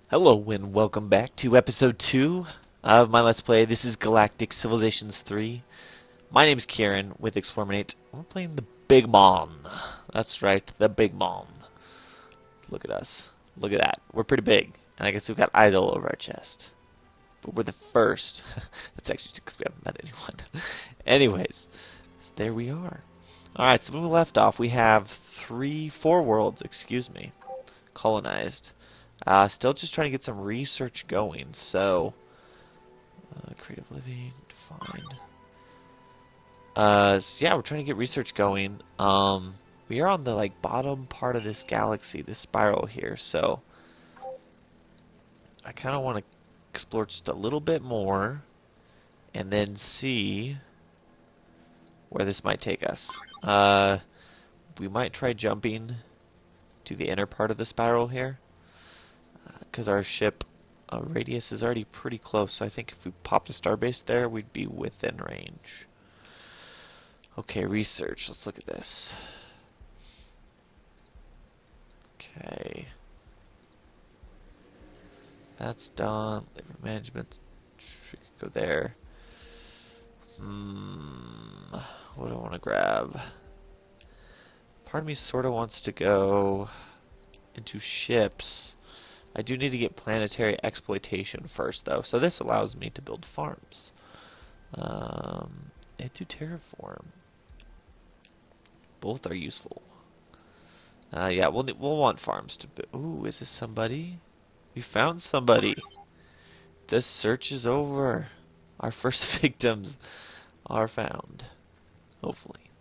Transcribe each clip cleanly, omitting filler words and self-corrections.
Hello and welcome back to episode 2 of my Let's Play. This is Galactic Civilizations 3. My name is Kearon with Explorminate. We're playing the Big Mann. That's right, the Big Mann. Look at us. Look at that. We're pretty big. And I guess we've got eyes all over our chest. But we're the first. That's actually because we haven't met anyone. Anyways, so there we are. Alright, so when we left off, we have four worlds, colonized. Still just trying to get some research going, so creative living, fine. So yeah, we're trying to get research going. We are on the bottom part of this galaxy, this spiral here, so I kind of want to explore just a little bit more and then see where this might take us. We might try jumping to the inner part of the spiral here, because our ship radius is already pretty close, so I think if we popped a starbase there, we'd be within range. Okay, research. Let's look at this. Okay. That's done. Labor management. We could go there. What do I want to grab? Part of me sort of wants to go into ships. I do need to get planetary exploitation first, though, so this allows me to build farms. And to terraform. Both are useful. Yeah, we'll want farms to build. Ooh, is this somebody? We found somebody. The search is over. Our first victims are found. Hopefully.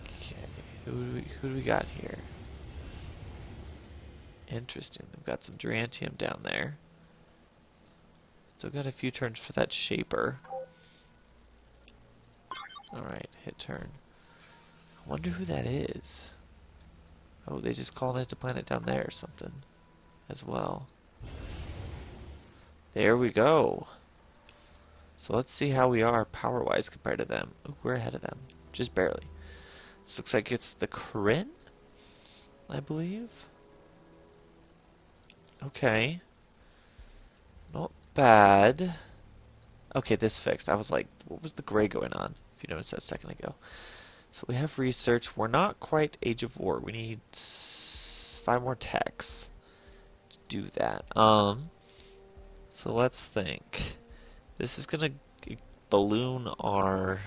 Okay, who do we got here? Interesting. We've got some Durantium down there. Still got a few turns for that Shaper. Alright, hit turn. I wonder who that is. Oh, they just colonized a planet down there or something as well. There we go. So let's see how we are power-wise compared to them. Ooh, we're ahead of them. Just barely. This looks like it's the Kearon, I believe. Okay. Not bad. Okay, this fixed. I was like, what was the gray going on? If you noticed that a second ago. So we have research. We're not quite Age of War. We need 5 more techs to do that. So let's think. This is gonna balloon our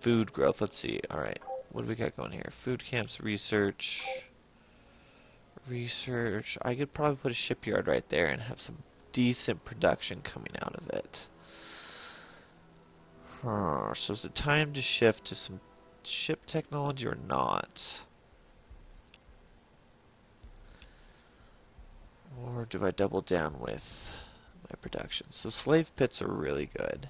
food growth. Let's see. Alright. What do we got going here? Food camps, research. I could probably put a shipyard right there and have some decent production coming out of it. So is it time to shift to some ship technology or not? Or do I double down with my production? So slave pits are really good.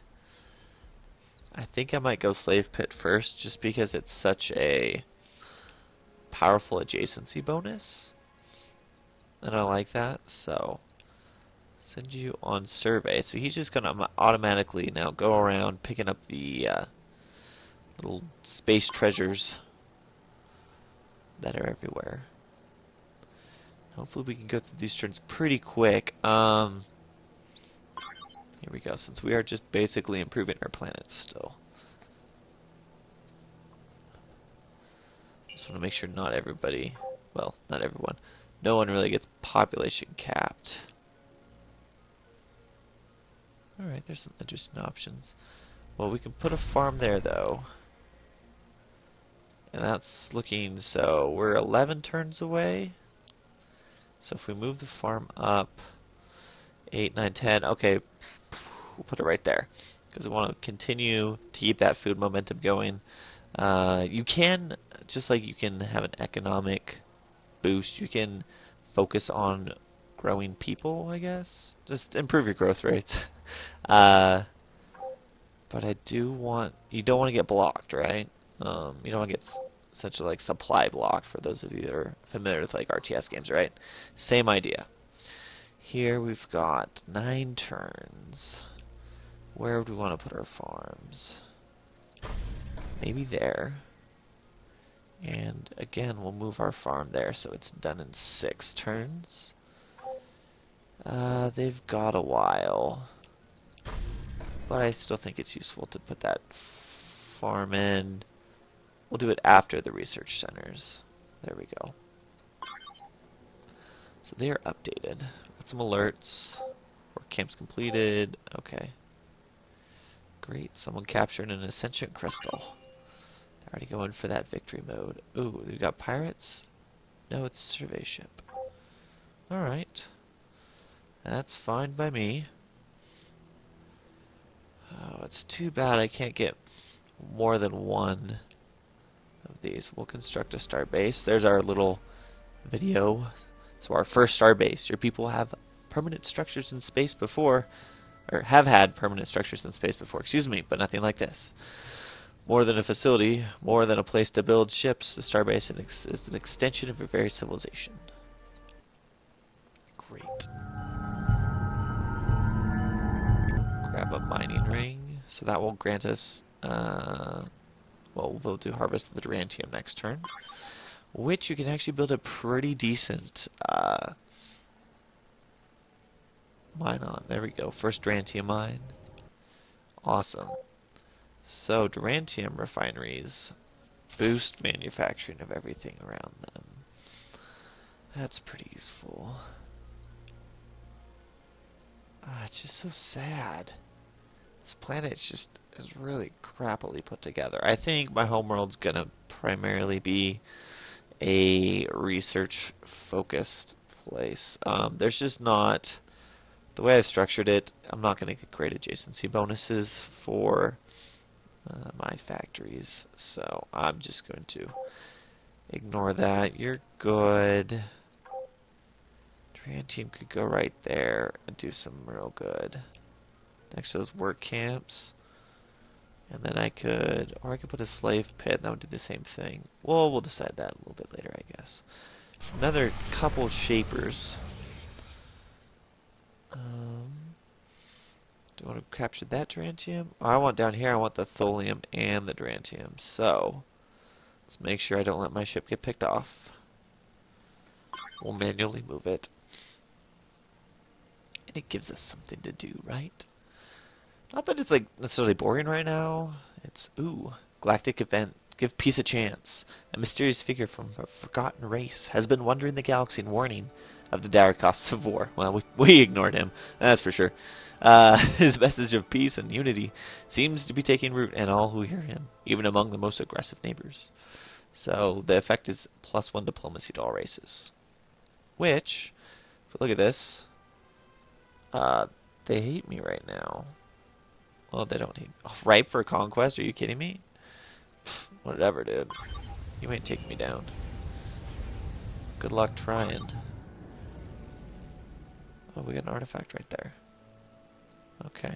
I think I might go slave pit first just because it's such a powerful adjacency bonus. And I like that, so send you on survey. So he's just gonna automatically now go around picking up the little space treasures that are everywhere. Hopefully we can go through these turns pretty quick. Here we go, since we are just basically improving our planet still. Just want to make sure not everybody, well, not everyone, no one really gets population capped. Alright, there's some interesting options. Well, we can put a farm there, though. And that's looking, so we're 11 turns away. So if we move the farm up, 8, 9, 10, okay, we'll put it right there. Because we want to continue to keep that food momentum going. You can, just like you can have an economic boost, you can focus on growing people, I guess. Just improve your growth rates. But I do want, you don't want to get blocked, right? You don't want to get essentially like supply blocked, for those of you that are familiar with like RTS games, right? Same idea. Here we've got 9 turns. Where would we want to put our farms? Maybe there. And again, we'll move our farm there so it's done in 6 turns. They've got a while. But I still think it's useful to put that farm in. We'll do it after the research centers. There we go. So they are updated. Got some alerts. Work camps completed. Okay. Great. Someone captured an Ascension Crystal. They're already going for that victory mode. Ooh, we got pirates? No, it's a survey ship. Alright. That's fine by me. Oh, it's too bad I can't get more than one of these. We'll construct a star base. There's our little video. So our first star base. Your people have permanent structures in space before, or have had permanent structures in space before, excuse me, but nothing like this. More than a facility, more than a place to build ships, the starbase is an extension of your very civilization. Great. Grab a mining ring, so that will grant us, well, we'll do Harvest of the Durantium next turn, which you can actually build a pretty decent mine on. There we go, first Durantium mine. Awesome. So, Durantium refineries boost manufacturing of everything around them. That's pretty useful. It's just so sad. This planet is really crappily put together. I think my homeworld's gonna primarily be a research-focused place. There's just not... The way I've structured it, I'm not gonna get great adjacency bonuses for my factories, so I'm just going to ignore that. You're good. Durantium could go right there and do some real good. Next to those work camps. And then I could put a slave pit and that would do the same thing. Well, we'll decide that a little bit later, I guess. Another couple shapers. Do I want to capture that Durantium? Oh, I want down here, I want the Tholium and the Durantium. So, let's make sure I don't let my ship get picked off. We'll manually move it. And it gives us something to do, right? Not that it's like necessarily boring right now. It's, ooh, Galactic event. Give peace a chance. A mysterious figure from a forgotten race has been wandering the galaxy and warning of the dire costs of war. Well, we ignored him, that's for sure. His message of peace and unity seems to be taking root in all who hear him, even among the most aggressive neighbors. So the effect is +1 diplomacy to all races. Which, if we look at this, they hate me right now. Well, they don't hate me. Oh, ripe for conquest? Are you kidding me? Pfft, whatever, dude. You ain't taking me down. Good luck trying. Oh, we got an artifact right there. Okay.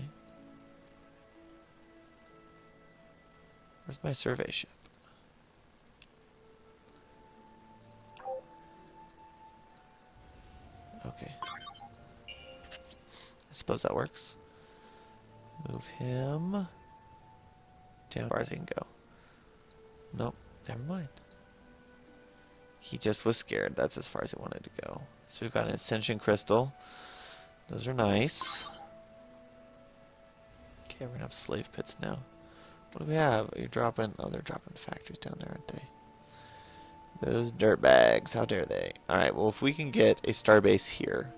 Where's my survey ship? Okay. I suppose that works. Move him down as far as he can go. Nope, never mind. He just was scared. That's as far as he wanted to go. So we've got an Ascension Crystal. Those are nice. Okay, we're gonna have slave pits now. What do we have? You're dropping... Oh, they're dropping factories down there, aren't they? Those dirtbags. How dare they? Alright, well, if we can get a starbase here,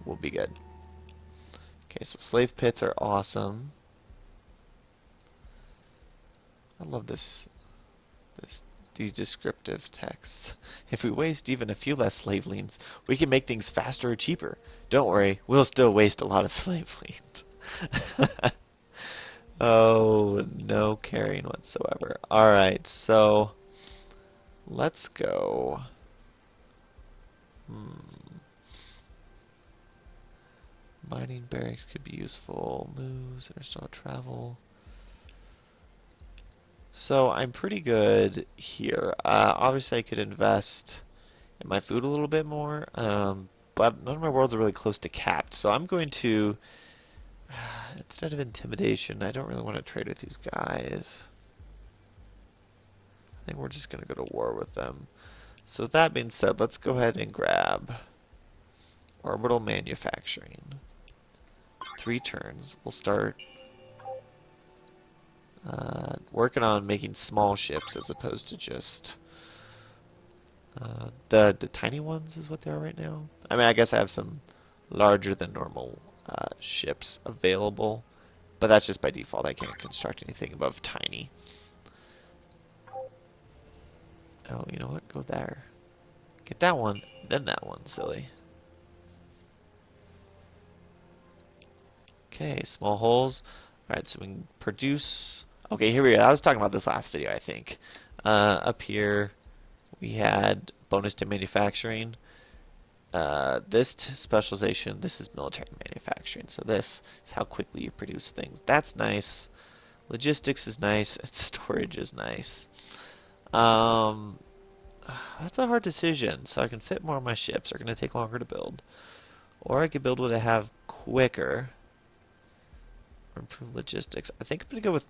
we'll be good. Okay, so slave pits are awesome. I love these descriptive texts. If we waste even a few less slave lanes, we can make things faster or cheaper. Don't worry, we'll still waste a lot of slave lanes. Oh, no caring whatsoever. Alright, so let's go. Mining barracks could be useful. Moves, interstellar travel. So I'm pretty good here. Obviously I could invest in my food a little bit more, but none of my worlds are really close to capped. So I'm going to, instead of intimidation, I don't really want to trade with these guys. I think we're just going to go to war with them. So with that being said, let's go ahead and grab orbital manufacturing. 3 turns. We'll start working on making small ships as opposed to just the tiny ones is what they are right now. I mean, I guess I have some larger than normal ships available, but that's just by default. I can't construct anything above tiny. Oh, you know what? Go there. Get that one, then that one, silly. Okay, small holes. Alright, so we can produce... Okay, here we go. I was talking about this last video, I think. Up here, we had bonus to manufacturing. This specialization, this is military manufacturing. So this is how quickly you produce things. That's nice. Logistics is nice. And storage is nice. That's a hard decision. So I can fit more of my ships. They're going to take longer to build. Or I could build what I have quicker. Or improve logistics. I think I'm going to go with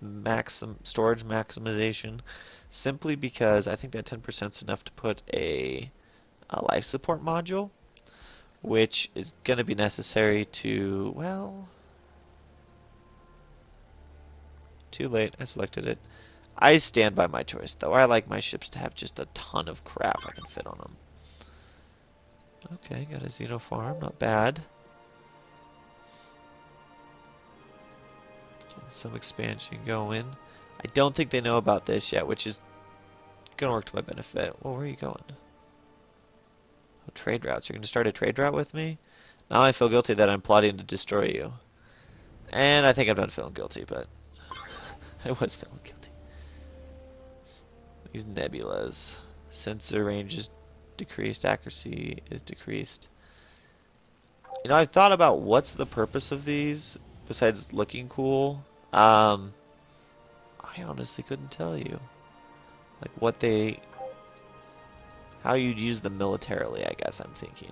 storage maximization. Simply because I think that 10% is enough to put a life support module. Which is going to be necessary to, well... Too late. I selected it. I stand by my choice, though. I like my ships to have just a ton of crap I can fit on them. Okay, got a Xeno farm. Not bad. Getting some expansion going. I don't think they know about this yet, which is going to work to my benefit. Well, where are you going? Oh, trade routes. You're going to start a trade route with me? Now I feel guilty that I'm plotting to destroy you. And I think I'm done feeling guilty, but I was feeling guilty. These nebulas. Sensor range is decreased. Accuracy is decreased. You know, I've thought about what's the purpose of these besides looking cool. I honestly couldn't tell you. Like what they... How you'd use them militarily, I guess I'm thinking.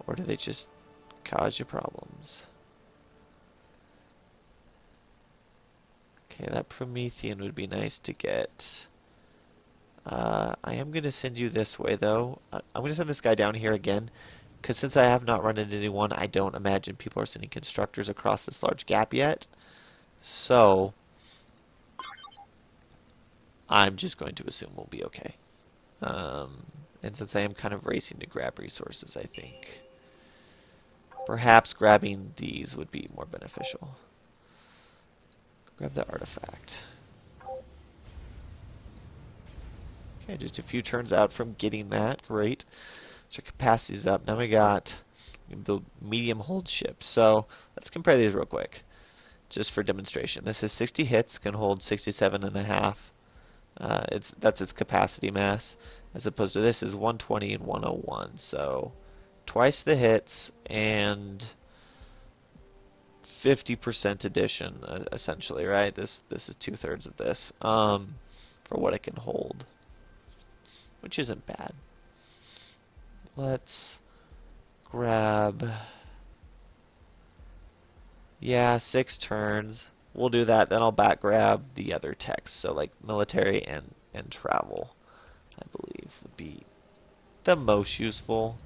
Or do they just cause you problems? Okay, that Promethean would be nice to get. I am going to send you this way, though. I'm going to send this guy down here again, because since I have not run into anyone, I don't imagine people are sending constructors across this large gap yet. So, I'm just going to assume we'll be okay. And since I am kind of racing to grab resources, I think perhaps grabbing these would be more beneficial. Grab the artifact. Okay, just a few turns out from getting that. Great. So our capacity's up. Now we can build medium hold ships. So let's compare these real quick, just for demonstration. This is 60 hits, can hold 67.5. That's its capacity mass, as opposed to this is 120 and 101. So twice the hits and 50% addition, essentially, right? This is 2/3 of this for what it can hold, which isn't bad. Let's grab, yeah, 6 turns. We'll do that. Then I'll back grab the other text. So like military and travel, I believe, would be the most useful.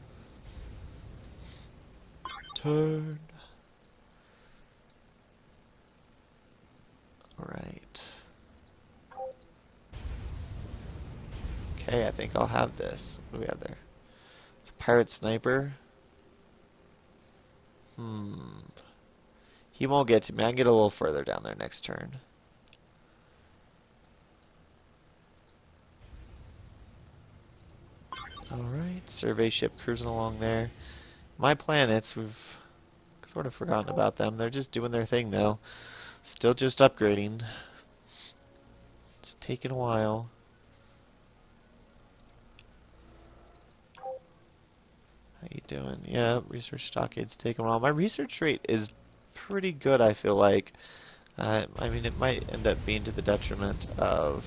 Turn. Alright. Okay, I think I'll have this. What do we have there? It's a pirate sniper. He won't get to me. I can get a little further down there next turn. Alright, survey ship cruising along there. My planets, we've sort of forgotten about them. They're just doing their thing though. Still just upgrading. It's taking a while. How you doing? Yeah, research stockade's taking a while. My research rate is pretty good, I feel like. I mean, it might end up being to the detriment of...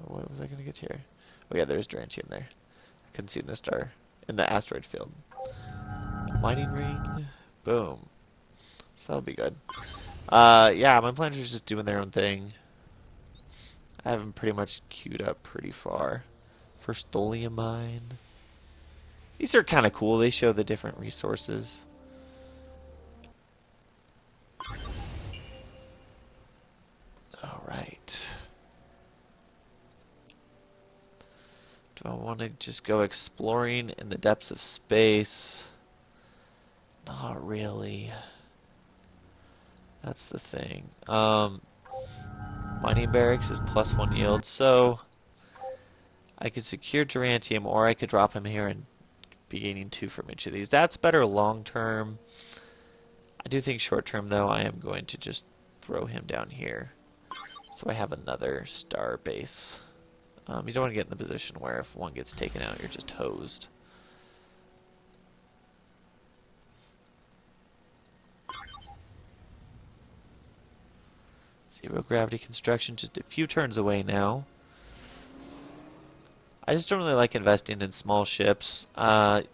What was I going to get here? Oh yeah, there's Durantium there. I couldn't see in the star. In the asteroid field. Mining ring. Boom. So that'll be good. Yeah, my planets are just doing their own thing. I have them pretty much queued up pretty far. First Tholium mine. These are kind of cool. They show the different resources. Alright. Do I want to just go exploring in the depths of space? Not really. That's the thing. Mining barracks is +1 yield, so I could secure Durantium, or I could drop him here and be gaining 2 from each of these. That's better long term. I do think short term, though, I am going to just throw him down here, so I have another star base. You don't want to get in the position where if one gets taken out, you're just hosed. Zero gravity construction, just a few turns away now. I just don't really like investing in small ships. I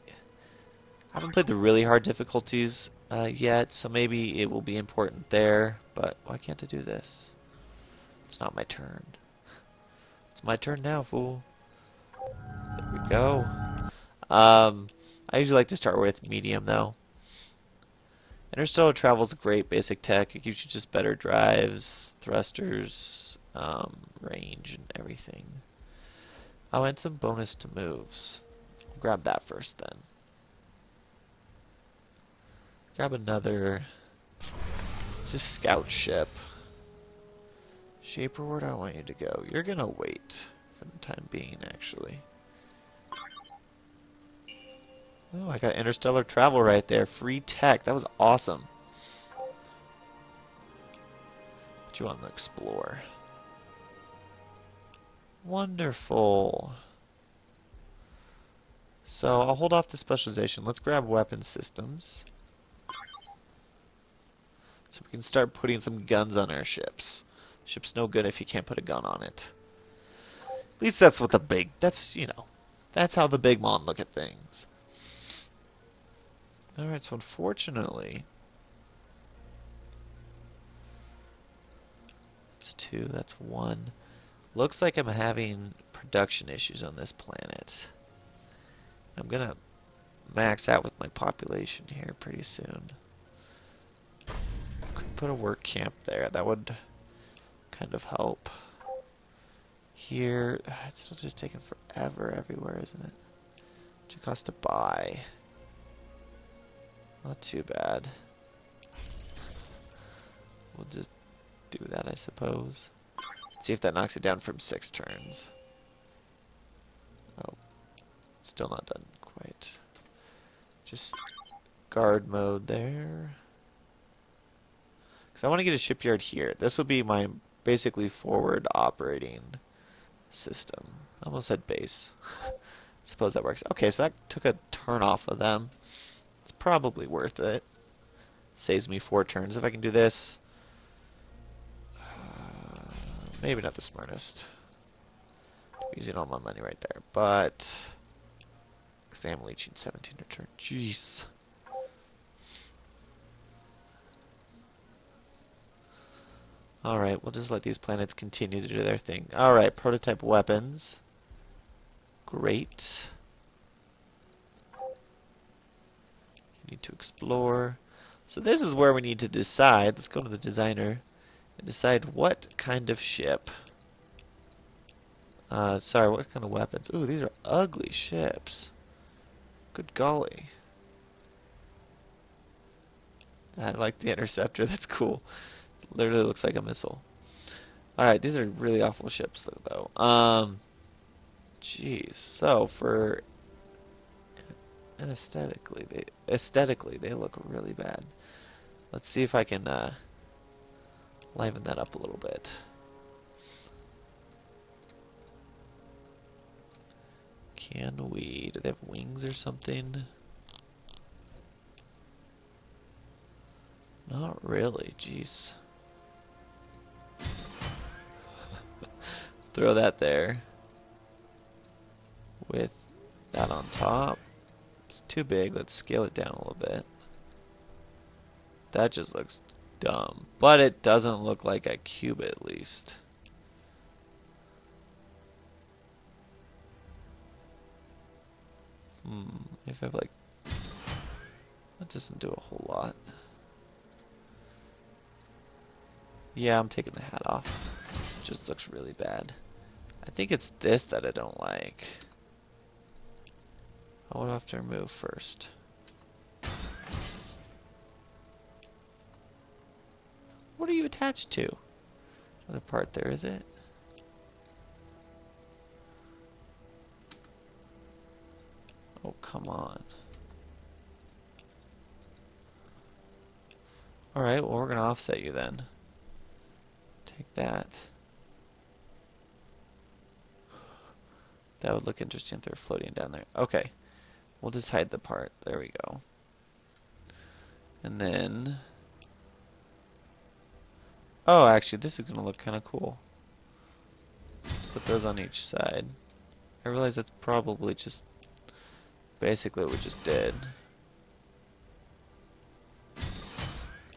haven't played the really hard difficulties yet, so maybe it will be important there, but why can't I do this? It's not my turn. It's my turn now, fool. There we go. I usually like to start with medium, though. Interstellar travel is great basic tech. It gives you just better drives, thrusters, range, and everything. Oh, and some bonus to moves. I'll grab that first, then. Grab another just scout ship. Shaper, where do I want you to go? You're gonna wait for the time being, actually. Oh, I got interstellar travel right there. Free tech. That was awesome. What you want to explore? Wonderful. So I'll hold off the specialization. Let's grab weapon systems. So we can start putting some guns on our ships. Ship's no good if you can't put a gun on it. At least that's what that's how the Big Mann look at things. Alright, so unfortunately, that's 2, that's 1. Looks like I'm having production issues on this planet. I'm gonna max out with my population here pretty soon. Could put a work camp there, that would kind of help. Here, it's still just taking forever everywhere, isn't it? What it costs to buy? Not too bad. We'll just do that, I suppose. See if that knocks it down from 6 turns. Oh, still not done quite. Just guard mode there. Because I want to get a shipyard here. This will be my basically forward operating system. I almost said base. Suppose that works. Okay, so that took a turn off of them. It's probably worth it. Saves me 4 turns if I can do this. Maybe not the smartest. I'm using all my money right there, but because I am leeching 17 a turn. Jeez. Alright, we'll just let these planets continue to do their thing. Alright, prototype weapons. Great. You need to explore. So this is where we need to decide. Let's go to the designer and decide what kind of ship. Sorry, what kind of weapons? Ooh, these are ugly ships. Good golly. I like the interceptor. That's cool. Literally looks like a missile. Alright, these are really awful ships, though. Jeez. So, for... And aesthetically, they look really bad. Let's see if I can liven that up a little bit. Can we? Do they have wings or something? Not really. Jeez. Throw that there. With that on top. It's too big. Let's scale it down a little bit. That just looks dumb. But it doesn't look like a cube at least. if I have like... That doesn't do a whole lot. Yeah, I'm taking the hat off. It just looks really bad. I think it's this that I don't like. I would have to remove first. What are you attached to? Another part there, is it? Oh, come on. Alright, well, we're going to offset you then. Take that. That would look interesting if they're floating down there. Okay. We'll just hide the part. There we go. And then... Oh, actually, this is going to look kind of cool. Let's put those on each side. I realize that's probably just basically what we just did.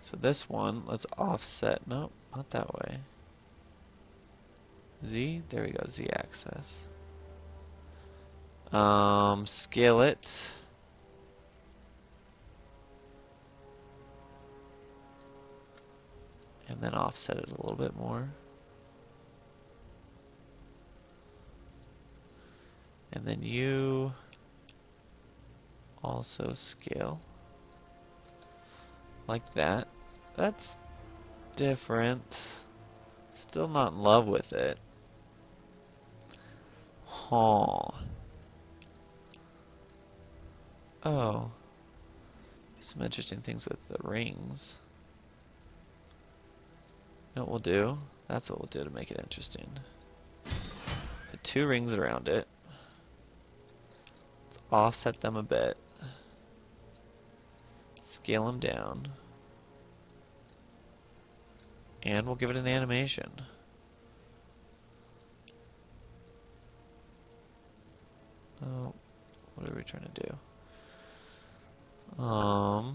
So this one, let's offset. Nope, not that way. Z, there we go, Z axis. Scale it. And then offset it a little bit more. And then you also scale. Like that. That's different. Still not in love with it. Huh. Oh. Some interesting things with the rings. You know what we'll do? That's what we'll do to make it interesting. Put 2 rings around it. Let's offset them a bit. Scale them down. And we'll give it an animation. Oh, what are we trying to do? How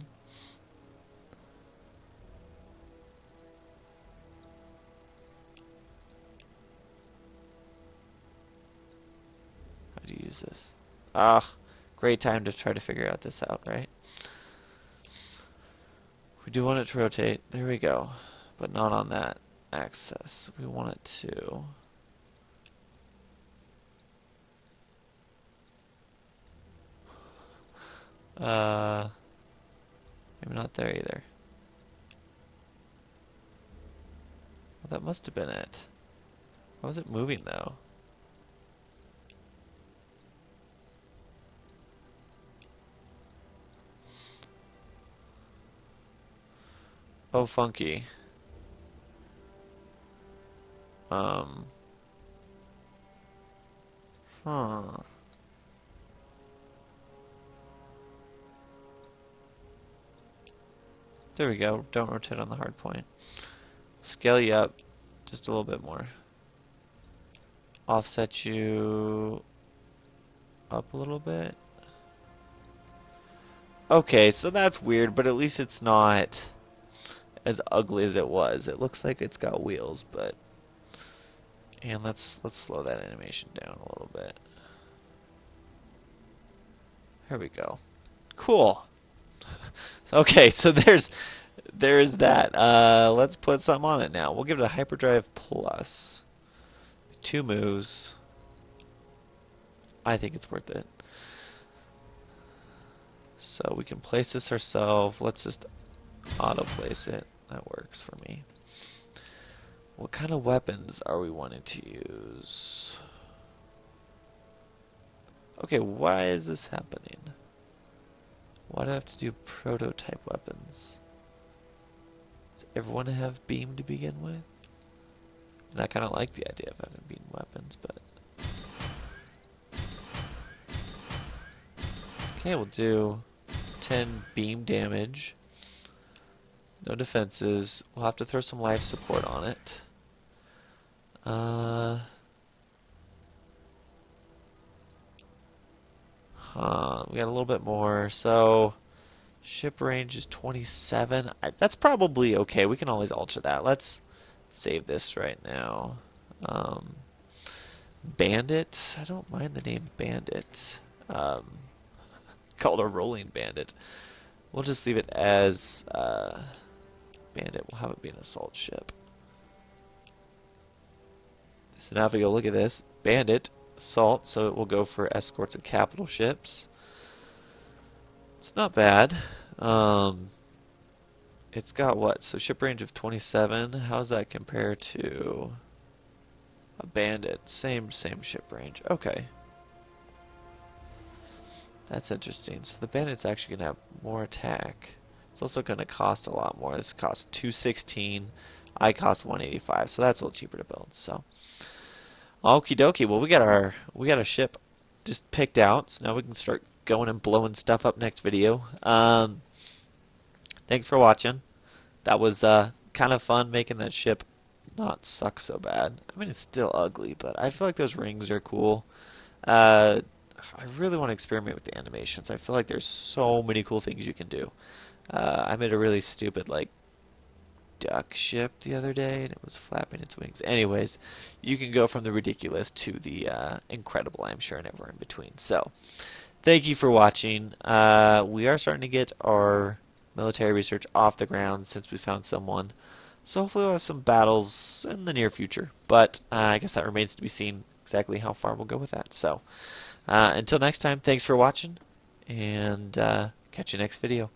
do you use this? Ah, great time to try to figure out this out, right? We do want it to rotate. There we go. But not on that axis. We want it to... maybe not there either. Well, that must have been it. Why was it moving though? Oh, funky. Huh. There we go. Don't rotate on the hard point. Scale you up just a little bit more. Offset you up a little bit. Okay, so that's weird, but at least it's not as ugly as it was. It looks like it's got wheels, but... And let's slow that animation down a little bit. There we go. Cool. Okay, so there's that. Let's put something on it now. We'll give it a hyperdrive plus. 2 moves. I think it's worth it. So we can place this ourselves. Let's just auto place it. That works for me. What kind of weapons are we wanting to use? Okay, why is this happening? Why do I have to do prototype weapons? Does everyone have beam to begin with? And I kind of like the idea of having beam weapons, but... Okay, we'll do 10 beam damage. No defenses. We'll have to throw some life support on it. We got a little bit more. So, ship range is 27. That's probably okay. We can always alter that. Let's save this right now. Bandit. I don't mind the name Bandit. called a rolling bandit. We'll just leave it as bandit. We'll have it be an assault ship. So now if we go look at this, bandit, assault, so it will go for escorts and capital ships. It's not bad. It's got what? So ship range of 27. How does that compare to a bandit? Same ship range. Okay. That's interesting. So the bandit's actually going to have more attack. It's also going to cost a lot more. This costs 216. I cost 185. So that's a little cheaper to build. So okie dokie. Well, we got our ship just picked out. So now we can start going and blowing stuff up next video. Thanks for watching. That was kind of fun making that ship not suck so bad. I mean, it's still ugly, but I feel like those rings are cool. I really want to experiment with the animations. I feel like there's so many cool things you can do. I made a really stupid, like, duck ship the other day, and it was flapping its wings. Anyways, you can go from the ridiculous to the incredible, I'm sure, and everywhere in between. So, thank you for watching. We are starting to get our military research off the ground since we found someone. So hopefully we'll have some battles in the near future. But I guess that remains to be seen exactly how far we'll go with that. So until next time, thanks for watching, and catch you next video.